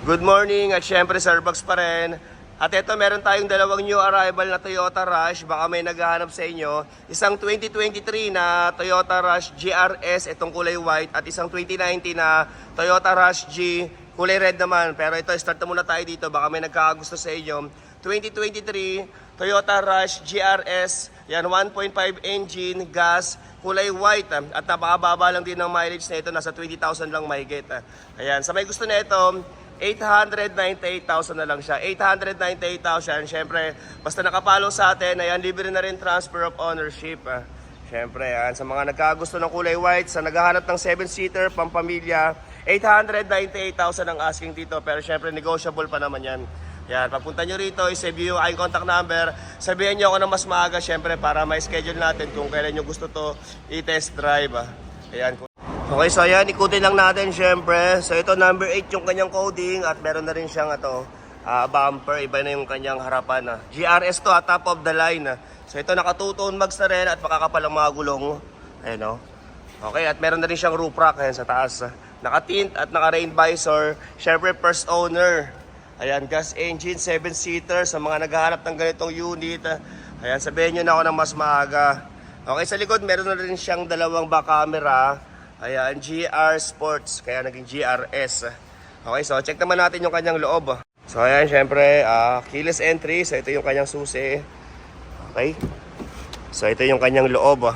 Good morning at syempre Starbucks pa rin. At ito meron tayong dalawang new arrival na Toyota Rush. Baka may naghahanap sa inyo. Isang 2023 na Toyota Rush GRS, itong kulay white. At isang 2019 na Toyota Rush G, kulay red naman. Pero ito, start na muna tayo dito. Baka may nagkakagusto sa inyo. 2023 Toyota Rush GRS. Yan, 1.5 engine, gas, kulay white. At napakababa lang din ng mileage na ito. Nasa 20,000 lang mahigit. Ayan, sa may gusto na ito, 898,000 na lang siya. 898,000. Siyempre, basta nakapalo sa atin, ayan, libre na rin transfer of ownership. Siyempre, ayan, sa mga nagkagusto ng kulay white, sa naghahanap ng 7-seater, pampamilya, 898,000 ang asking dito. Pero siyempre, negotiable pa naman yan. Yan, pagpunta nyo rito, i-save yung aking contact number. Sabihin nyo ako na mas maaga, siyempre, para ma-schedule natin kung kailan nyo gusto to i-test drive. Ayan. Okay, so ayan, ikutin lang natin syempre. So ito number 8 yung kanyang coding at meron na rin siyang bumper. Iba na yung kanyang harapan. GRS to, top of the line. So ito naka 2-tone mags na rin at makakapal ang mga gulong. Ayan o. Okay, at meron na rin siyang roof rack ayan, sa taas. Naka-tint at naka-rain visor. Syempre first owner. Ayan, gas engine, 7-seater. Sa mga naghahanap ng ganitong unit. Ayan, sabihin nyo na ako ng mas maaga. Okay, sa likod meron na rin siyang dalawang back camera. Ayan, GR Sports, kaya naging GRS. Okay, so check naman natin yung kanyang loob. So ayan, syempre, keyless entry. So ito yung kanyang susi. Okay. So ito yung kanyang loob.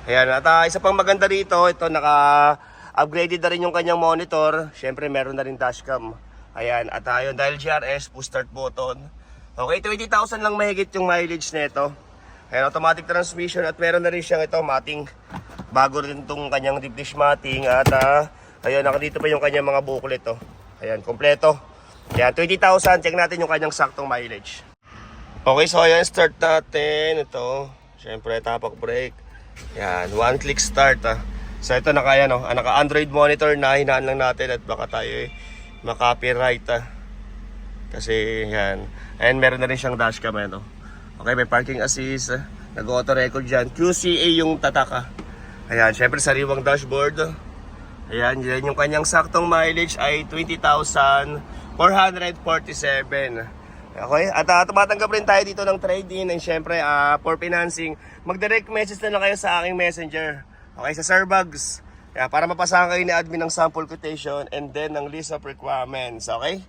Ayan, at isa pang maganda rito, ito naka-upgraded na rin yung kanyang monitor. Syempre, meron na rin dashcam. Ayan, at ayun, dahil GRS, push start button. Okay, 20,000 lang mahigit yung mileage nito. Ayan, automatic transmission at meron na rin siyang mating. Bago rin itong kanyang deep dish mating at ayun, nakadito pa yung kanyang mga booklet. Ayan, kompleto. Ayan, 20,000. Check natin yung kanyang saktong mileage. Okay, so ayan, start natin. Ito, syempre, tapak brake. Ayan, one click start. So ito, naka Android monitor na. Hinaan lang natin at baka tayo makapiright. Kasi yan. Ayan, meron na rin siyang dashcam. Okay, may parking assist. Nag-auto record dyan. QCA yung tataka. Ayan, syempre sariwang dashboard. Ayan, yan yung kanyang saktong mileage ay 20,447. Okay, at tumatanggap rin tayo dito ng trade-in and syempre for financing, mag-direct message na lang kayo sa aking messenger. Okay, sa Starbucks. Kaya para mapasahan kayo ni admin ng sample quotation and then ng list of requirements. Okay?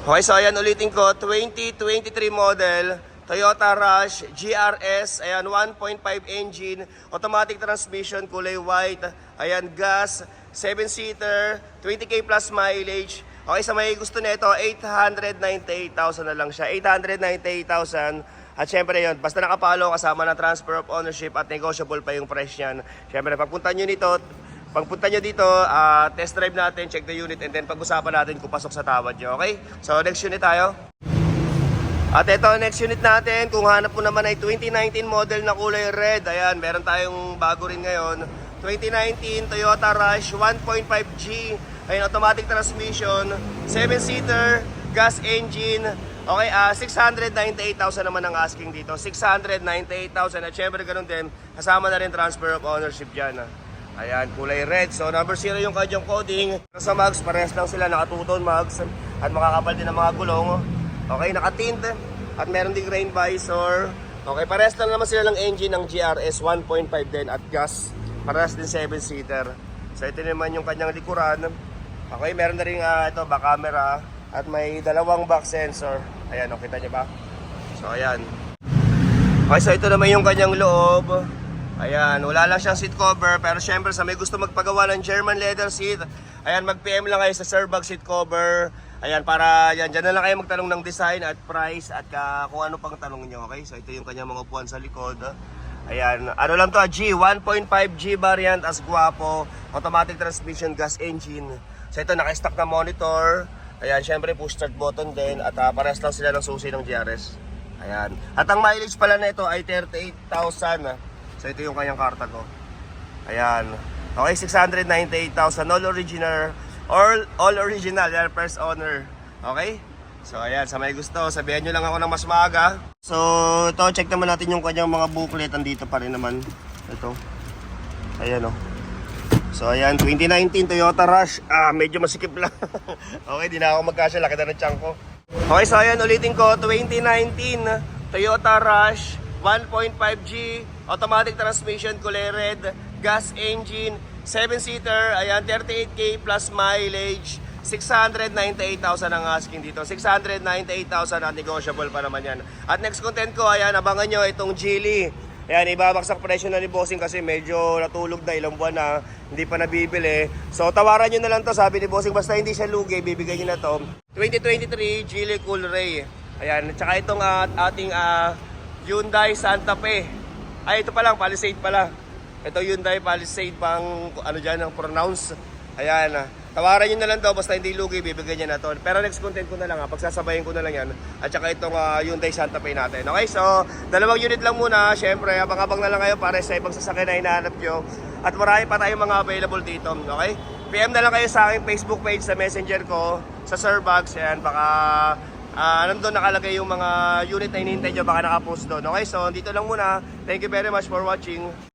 Okay, so ayan, ulitin ko, 2023 model Toyota Rush GRS, ayan, 1.5 engine, automatic transmission, kulay white, ayan, gas, 7-seater, 20k plus mileage. Okay, sa may gusto nito, 898,000 na lang siya, 898,000. At syempre yun, basta nakapalo kasama na transfer of ownership at negotiable pa yung price niyan. Syempre, pagpunta nyo dito, test drive natin, check the unit, and then pag-usapan natin kung pasok sa tawad nyo, okay? So, next unit tayo. At ito, next unit natin, kung hanap mo naman ay 2019 model na kulay red. Ayan, meron tayong bago rin ngayon. 2019 Toyota Rush 1.5G. Ayan, automatic transmission, 7-seater, gas engine. Okay, 698,000 naman ang asking dito. 698,000 at syempre ganun din, kasama na rin transfer of ownership dyan. Ayan, kulay red. So, number 0 yung kanyang coding. Sa mags, parehas lang sila, naka 2-tone mags. At makakapal din ang mga gulong. Okay, naka-tint at meron ding rain visor. Okay, parehas lang naman sila ng engine ng GRS 1.5 din at gas. Parehas din 7-seater. So ito naman yung kanyang likuran. Okay, meron na rin ito back camera at may dalawang back sensor. Ayan, kita nyo ba? So ayan. Okay, so ito naman yung kanyang loob. Ayan, wala lang siyang seat cover pero syempre sa may gusto magpagawa ng German leather seat, ayan, mag-PM lang kayo sa Starbucks seat cover. Ayan, para yan, dyan na lang kayo magtanong ng design at price at kung ano pang tanong nyo, okay? So ito yung kanyang mga upuan sa likod. Ayan, ano lang to, G, 1.5G variant as guwapo, automatic transmission, gas engine. So ito, naka-stock na monitor. Ayan, syempre push start button din at parehas lang sila ng susi ng GRS. Ayan, at ang mileage pala na ito ay 38,000. So ito yung kanyang karta ko. Ayan, okay, 698,000, all original, yan, first owner. Okay? So ayan, sa may gusto, sabihan nyo lang ako ng mas maaga. So ito, check naman natin yung kanyang mga booklet. Andito pa rin naman. Ito. Ayan o. So ayan, 2019 Toyota Rush. Medyo masikip lang. Okay, di na ako magkasya, laki na ng tiyan ko. Okay, so ayan, ulitin ko, 2019 Toyota Rush 1.5G automatic transmission, kulay red, gas engine, 7-seater, ayan, 38K plus mileage, 698,000 ang asking dito. 698,000 at negotiable pa naman yan. At next content ko, ayan, abangan nyo itong Geely. Ayan, ibabaksak presyo na ni Bossing kasi medyo natulog na, ilang buwan na, hindi pa nabibili. So, tawaran nyo na lang to, sabi ni Bossing, basta hindi siya lugi, bibigay nyo na to. 2023 Geely Coolray. Ayan, tsaka itong ating Hyundai Santa Fe. Ay, ito pa lang, Palisade pala. Ito Hyundai Palisade pang, ano dyan, ang pronounce. Ayan, tawaran nyo na lang daw, basta hindi lugi, bibigyan niya na to. Pero next content ko na lang, pagsasabayin ko na lang yan. At saka itong Hyundai Santa Fe natin. Okay, so, dalawang unit lang muna. Siyempre, abang-abang na lang kayo para sa ibang sasakyan na hinahanap nyo. At marami pa tayong mga available dito. Okay? PM na lang kayo sa aking Facebook page, sa messenger ko, sa Sirbugs. Ayan, baka nandun nakalagay yung mga unit na hinihintay nyo, baka nakapost doon. Okay, so, dito lang muna. Thank you very much for watching.